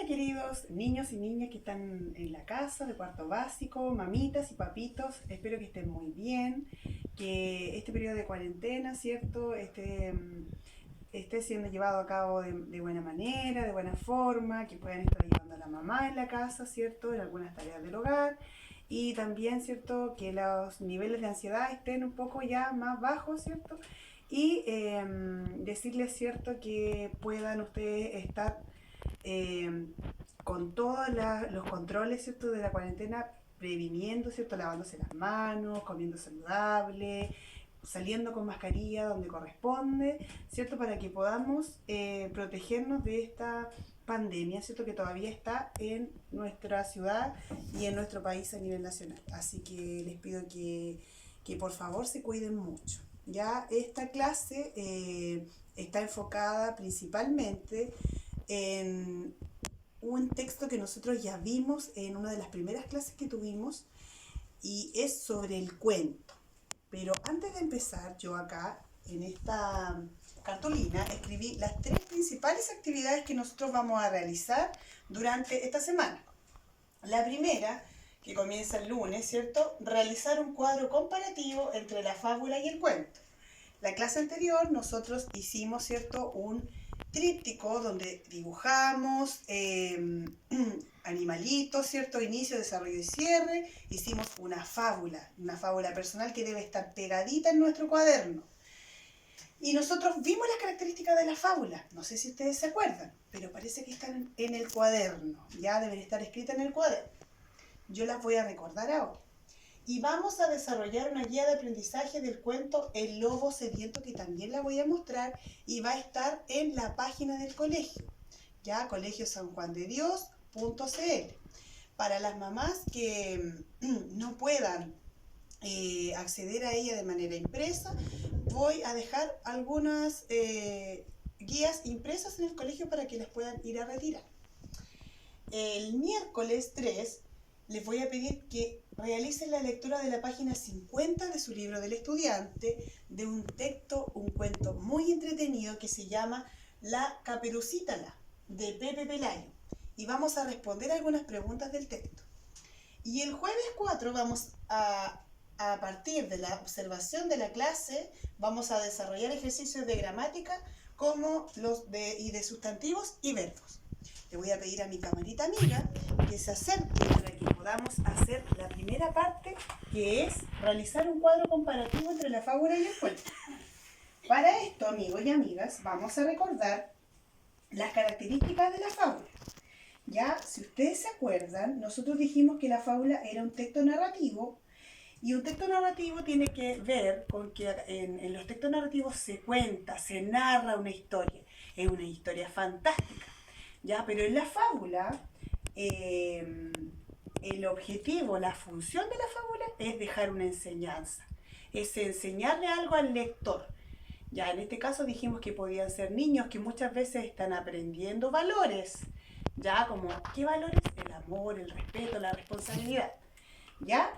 Hola queridos niños y niñas que están en la casa de cuarto básico, mamitas y papitos, espero que estén muy bien, que este periodo de cuarentena, ¿cierto?, esté siendo llevado a cabo de buena manera, de buena forma, que puedan estar ayudando a la mamá en la casa, ¿cierto?, en algunas tareas del hogar, y también, ¿cierto?, que los niveles de ansiedad estén un poco ya más bajos, ¿cierto?, y decirles, ¿cierto?, que puedan ustedes estar eh, con todos los controles, ¿cierto?, de la cuarentena, previniendo, ¿cierto?, lavándose las manos, comiendo saludable, saliendo con mascarilla donde corresponde, ¿cierto?, para que podamos protegernos de esta pandemia, ¿cierto?, que todavía está en nuestra ciudad y en nuestro país a nivel nacional. Así que les pido que por favor se cuiden mucho. Ya esta clase está enfocada principalmente en un texto que nosotros ya vimos en una de las primeras clases que tuvimos y es sobre el cuento. Pero antes de empezar, yo acá en esta cartulina escribí las 3 principales actividades que nosotros vamos a realizar durante esta semana. La primera, que comienza el lunes, ¿cierto? Realizar un cuadro comparativo entre la fábula y el cuento. La clase anterior nosotros hicimos, ¿cierto?, un tríptico donde dibujamos animalitos, ¿cierto?, inicio, desarrollo y cierre. Hicimos una fábula personal que debe estar pegadita en nuestro cuaderno. Y nosotros vimos las características de la fábula, no sé si ustedes se acuerdan, pero parece que están en el cuaderno, ya deben estar escritas en el cuaderno. Yo las voy a recordar ahora. Y vamos a desarrollar una guía de aprendizaje del cuento El Lobo Sediento, que también la voy a mostrar y va a estar en la página del colegio, ya colegiosanjuandedios.cl. Para las mamás que no puedan acceder a ella de manera impresa, voy a dejar algunas guías impresas en el colegio para que las puedan ir a retirar. El miércoles 3 les voy a pedir que realicen la lectura de la página 50 de su libro del estudiante, de un texto, un cuento muy entretenido que se llama La Caperucítala, de Pepe Pelayo. Y vamos a responder algunas preguntas del texto. Y el jueves 4 vamos a partir de la observación de la clase, vamos a desarrollar ejercicios de gramática como y de sustantivos y verbos. Le voy a pedir a mi camarita amiga que se acerque para que podamos hacer la primera parte, que es realizar un cuadro comparativo entre la fábula y el cuento. Para esto, amigos y amigas, vamos a recordar las características de la fábula. Ya, si ustedes se acuerdan, nosotros dijimos que la fábula era un texto narrativo, y un texto narrativo tiene que ver con que en los textos narrativos se cuenta, se narra una historia. Es una historia fantástica, ¿ya? Pero en la fábula, el objetivo, la función de la fábula es dejar una enseñanza, es enseñarle algo al lector. Ya en este caso dijimos que podían ser niños que muchas veces están aprendiendo valores, ya como, ¿qué valores? El amor, el respeto, la responsabilidad, ¿ya?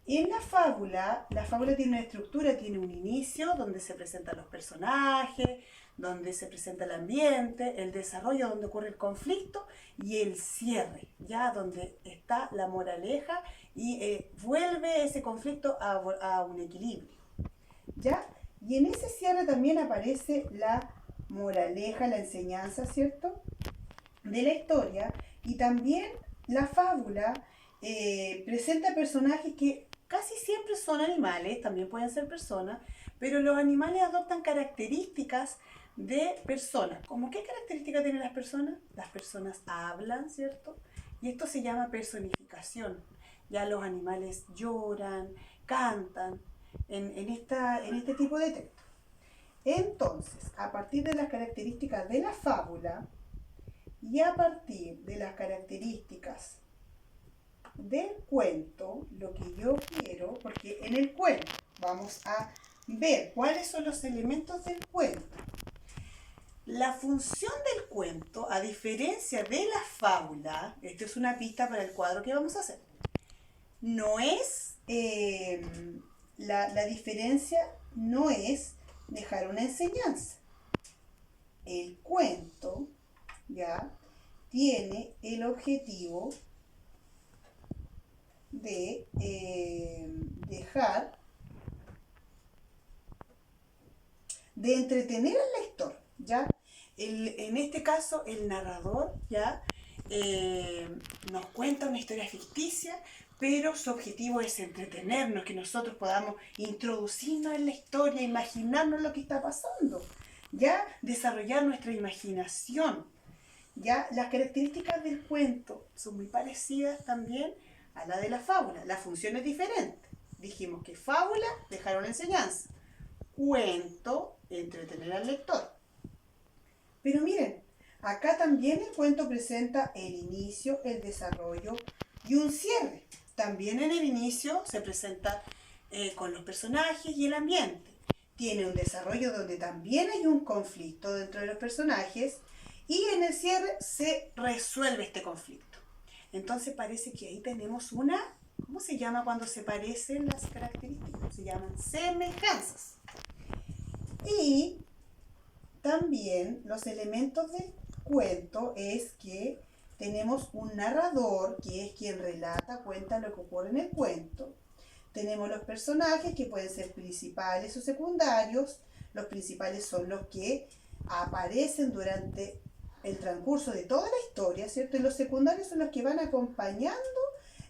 En la fábula tiene una estructura, tiene un inicio donde se presentan los personajes, donde se presenta el ambiente, el desarrollo donde ocurre el conflicto y el cierre, ya donde está la moraleja y vuelve ese conflicto a un equilibrio, ¿ya? Y en ese cierre también aparece la moraleja, la enseñanza, ¿cierto?, de la historia, y también la fábula presenta personajes que casi siempre son animales, también pueden ser personas, pero los animales adoptan características de personas. ¿Cómo qué características tienen las personas? Las personas hablan, ¿cierto? Y esto se llama personificación. Ya los animales lloran, cantan en este tipo de texto. Entonces, a partir de las características de la fábula y a partir de las características del cuento, lo que yo quiero, porque en el cuento vamos a ver cuáles son los elementos del cuento. La función del cuento, a diferencia de la fábula, esto es una pista para el cuadro que vamos a hacer, no es, la diferencia no es dejar una enseñanza. El cuento, ¿ya?, tiene el objetivo de de entretener al lector, ¿ya? En este caso, el narrador, ¿ya? Nos cuenta una historia ficticia, pero su objetivo es entretenernos, que nosotros podamos introducirnos en la historia, imaginarnos lo que está pasando, ¿ya? Desarrollar nuestra imaginación, ¿ya? Las características del cuento son muy parecidas también a la de la fábula. La función es diferente. Dijimos que fábula, dejar una enseñanza. Cuento, entretener al lector. Pero miren, acá también el cuento presenta el inicio, el desarrollo y un cierre. También en el inicio se presenta con los personajes y el ambiente. Tiene un desarrollo donde también hay un conflicto dentro de los personajes y en el cierre se resuelve este conflicto. Entonces parece que ahí tenemos una, ¿cómo se llama cuando se parecen las características? Se llaman semejanzas. Y también los elementos del cuento es que tenemos un narrador, que es quien relata, cuenta lo que ocurre en el cuento. Tenemos los personajes, que pueden ser principales o secundarios. Los principales son los que aparecen durante el transcurso de toda la historia, ¿cierto? Y los secundarios son los que van acompañando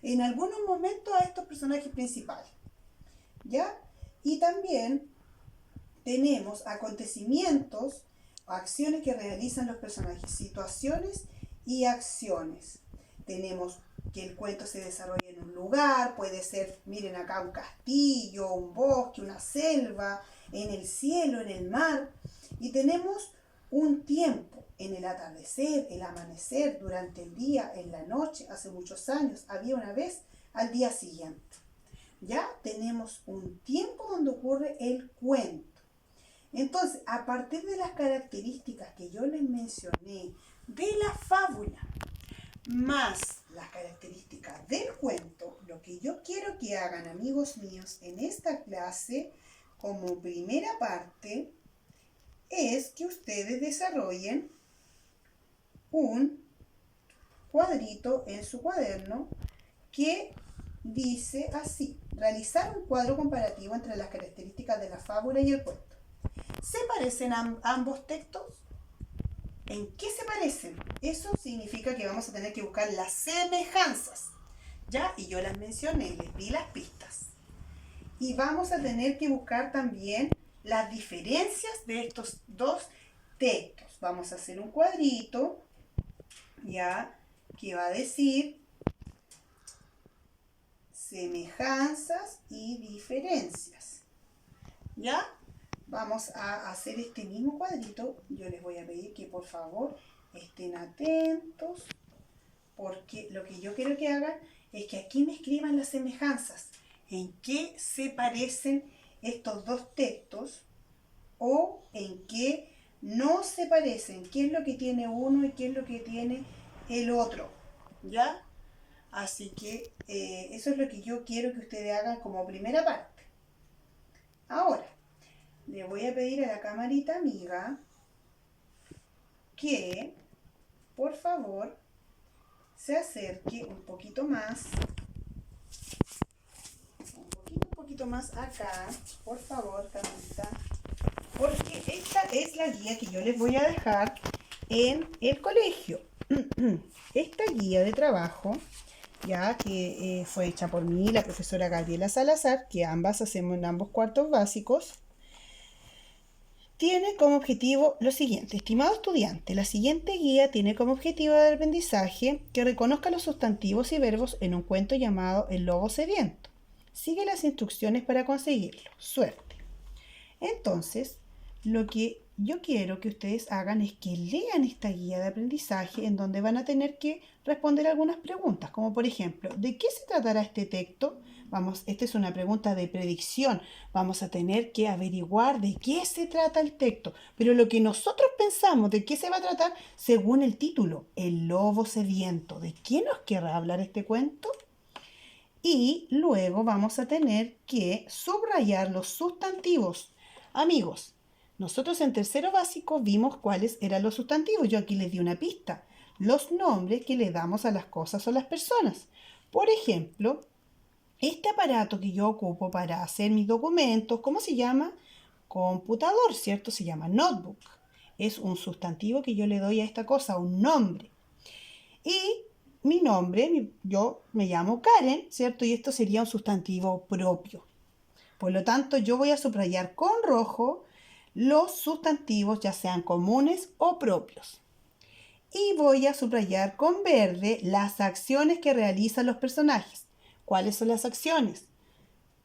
en algunos momentos a estos personajes principales, ¿ya? Y también tenemos acontecimientos o acciones que realizan los personajes, situaciones y acciones. Tenemos que el cuento se desarrolla en un lugar, puede ser, miren acá, un castillo, un bosque, una selva, en el cielo, en el mar. Y tenemos un tiempo, en el atardecer, el amanecer, durante el día, en la noche, hace muchos años, había una vez, al día siguiente. Ya tenemos un tiempo donde ocurre el cuento. Entonces, a partir de las características que yo les mencioné de la fábula, más las características del cuento, lo que yo quiero que hagan, amigos míos, en esta clase, como primera parte, es que ustedes desarrollen un cuadrito en su cuaderno que dice así: realizar un cuadro comparativo entre las características de la fábula y el cuento. ¿Se parecen ambos textos? ¿En qué se parecen? Eso significa que vamos a tener que buscar las semejanzas, ¿ya? Y yo las mencioné, les di las pistas. Y vamos a tener que buscar también las diferencias de estos dos textos. Vamos a hacer un cuadrito, ¿ya? Que va a decir semejanzas y diferencias, ¿ya? Vamos a hacer este mismo cuadrito. Yo les voy a pedir que por favor estén atentos, porque lo que yo quiero que hagan es que aquí me escriban las semejanzas. ¿En qué se parecen estos dos textos o en qué no se parecen? ¿Qué es lo que tiene uno y qué es lo que tiene el otro? ¿Ya? Así que eso es lo que yo quiero que ustedes hagan como primera parte. Ahora, le voy a pedir a la camarita amiga que, por favor, se acerque un poquito más acá, por favor, camarita, porque esta es la guía que yo les voy a dejar en el colegio. Esta guía de trabajo, ya que fue hecha por mí y la profesora Gabriela Salazar, que ambas hacemos en ambos cuartos básicos, tiene como objetivo lo siguiente: estimado estudiante, la siguiente guía tiene como objetivo de aprendizaje que reconozca los sustantivos y verbos en un cuento llamado El lobo sediento. Sigue las instrucciones para conseguirlo. Suerte. Entonces, lo que yo quiero que ustedes hagan es que lean esta guía de aprendizaje, en donde van a tener que responder algunas preguntas, como por ejemplo, ¿de qué se tratará este texto? Esta es una pregunta de predicción. Vamos a tener que averiguar de qué se trata el texto, pero lo que nosotros pensamos de qué se va a tratar según el título, El lobo sediento. ¿De qué nos querrá hablar este cuento? Y luego vamos a tener que subrayar los sustantivos. Amigos, nosotros en tercero básico vimos cuáles eran los sustantivos. Yo aquí les di una pista. los nombres que le damos a las cosas o las personas. Por ejemplo, este aparato que yo ocupo para hacer mis documentos, ¿cómo se llama? Computador, ¿cierto? Se llama notebook. Es un sustantivo que yo le doy a esta cosa, un nombre. Y mi nombre, yo me llamo Karen, ¿cierto? Y esto sería un sustantivo propio. Por lo tanto, yo voy a subrayar con rojo los sustantivos, ya sean comunes o propios. Y voy a subrayar con verde las acciones que realizan los personajes. ¿Cuáles son las acciones?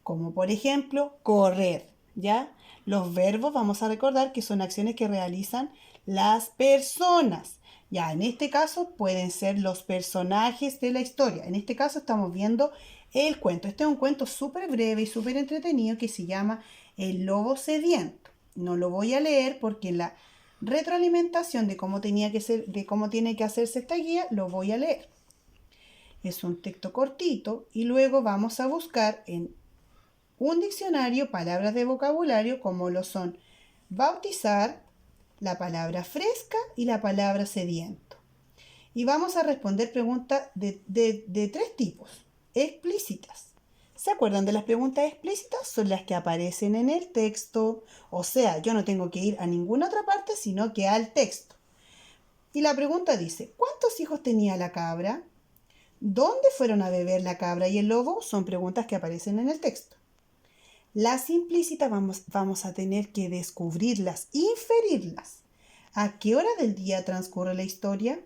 Como por ejemplo, correr, ¿ya? Los verbos vamos a recordar que son acciones que realizan las personas. Ya, en este caso pueden ser los personajes de la historia. En este caso estamos viendo el cuento. Este es un cuento súper breve y súper entretenido que se llama El lobo sediento. No lo voy a leer porque en la retroalimentación de cómo tenía que ser, de cómo tiene que hacerse esta guía, lo voy a leer. Es un texto cortito y luego vamos a buscar en un diccionario palabras de vocabulario como lo son bautizar, la palabra fresca y la palabra sediento. Y vamos a responder preguntas de tres tipos, explícitas. ¿Se acuerdan de las preguntas explícitas? Son las que aparecen en el texto. O sea, yo no tengo que ir a ninguna otra parte, sino que al texto. Y la pregunta dice, ¿cuántos hijos tenía la cabra? ¿Dónde fueron a beber la cabra y el lobo? Son preguntas que aparecen en el texto. Las implícitas vamos a tener que descubrirlas, inferirlas. ¿A qué hora del día transcurre la historia?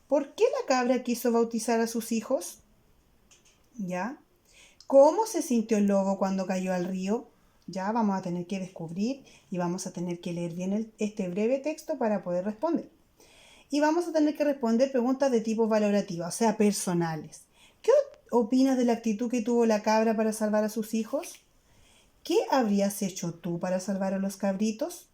¿Por qué la cabra quiso bautizar a sus hijos? ¿Ya? ¿Cómo se sintió el lobo cuando cayó al río? Ya vamos a tener que descubrir y vamos a tener que leer bien este breve texto para poder responder. Y vamos a tener que responder preguntas de tipo valorativa, o sea, personales. ¿Qué opinas de la actitud que tuvo la cabra para salvar a sus hijos? ¿Qué habrías hecho tú para salvar a los cabritos?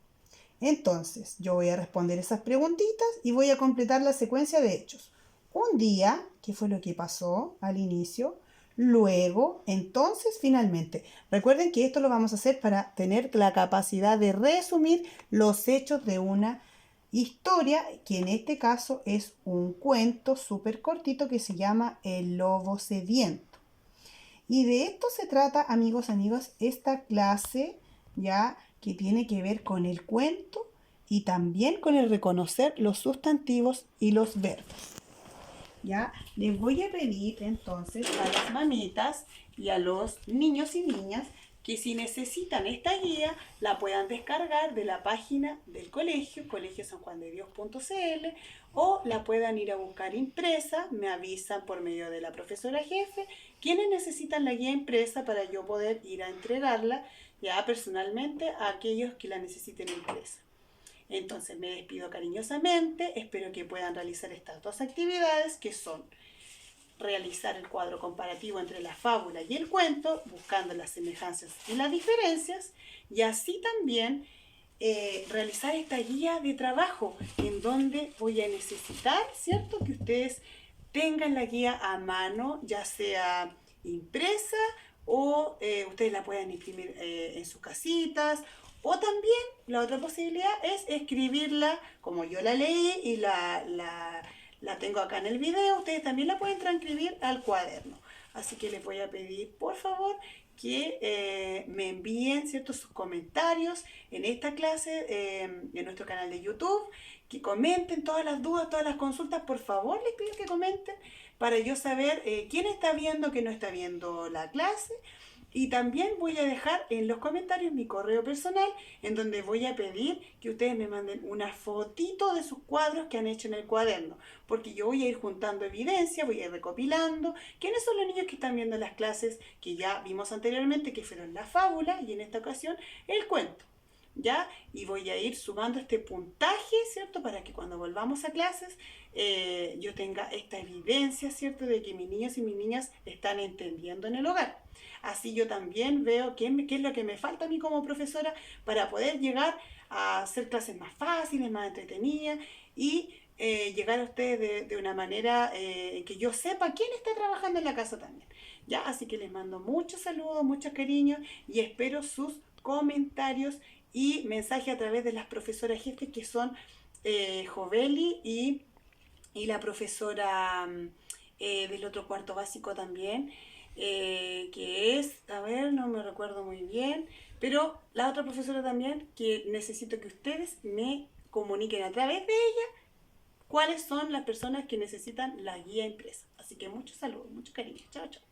Entonces, yo voy a responder esas preguntitas y voy a completar la secuencia de hechos. Un día, ¿qué fue lo que pasó al inicio? Luego, entonces, finalmente. Recuerden que esto lo vamos a hacer para tener la capacidad de resumir los hechos de una historia, que en este caso es un cuento súper cortito que se llama El lobo sediento. Y de esto se trata, amigos, amigas, esta clase ya que tiene que ver con el cuento y también con el reconocer los sustantivos y los verbos. Ya, les voy a pedir entonces a las mamitas y a los niños y niñas que si necesitan esta guía la puedan descargar de la página del colegio, colegiosanjuandedios.cl, o la puedan ir a buscar impresa, me avisan por medio de la profesora jefe, quienes necesitan la guía impresa para yo poder ir a entregarla ya personalmente a aquellos que la necesiten impresa. Entonces me despido cariñosamente, espero que puedan realizar estas dos actividades que son realizar el cuadro comparativo entre la fábula y el cuento, buscando las semejanzas y las diferencias, y así también realizar esta guía de trabajo en donde voy a necesitar, ¿cierto?, que ustedes tengan la guía a mano, ya sea impresa o ustedes la puedan imprimir en sus casitas, o también la otra posibilidad es escribirla como yo la leí y la tengo acá en el video, ustedes también la pueden transcribir al cuaderno. Así que les voy a pedir, por favor, que me envíen, ¿cierto?, sus comentarios en esta clase, en nuestro canal de YouTube, que comenten todas las dudas, todas las consultas, por favor, les pido que comenten para yo saber quién está viendo, quién no está viendo la clase. Y también voy a dejar en los comentarios mi correo personal, en donde voy a pedir que ustedes me manden una fotito de sus cuadros que han hecho en el cuaderno, porque yo voy a ir juntando evidencia, voy a ir recopilando quiénes son los niños que están viendo las clases que ya vimos anteriormente, que fueron la fábula y en esta ocasión el cuento. ¿Ya? Y voy a ir sumando este puntaje, ¿cierto? Para que cuando volvamos a clases yo tenga esta evidencia, ¿cierto? De que mis niños y mis niñas están entendiendo en el hogar. Así yo también veo qué es lo que me falta a mí como profesora para poder llegar a hacer clases más fáciles, más entretenidas y llegar a ustedes de una manera que yo sepa quién está trabajando en la casa también. ¿Ya? Así que les mando muchos saludos, muchos cariños y espero sus comentarios y mensajes a través de las profesoras jefes que son Joveli y y la profesora del otro cuarto básico también, que es, a ver, no me recuerdo muy bien, pero la otra profesora también, que necesito que ustedes me comuniquen a través de ella cuáles son las personas que necesitan la guía impresa. Así que muchos saludos, mucho cariño. Chao, chao.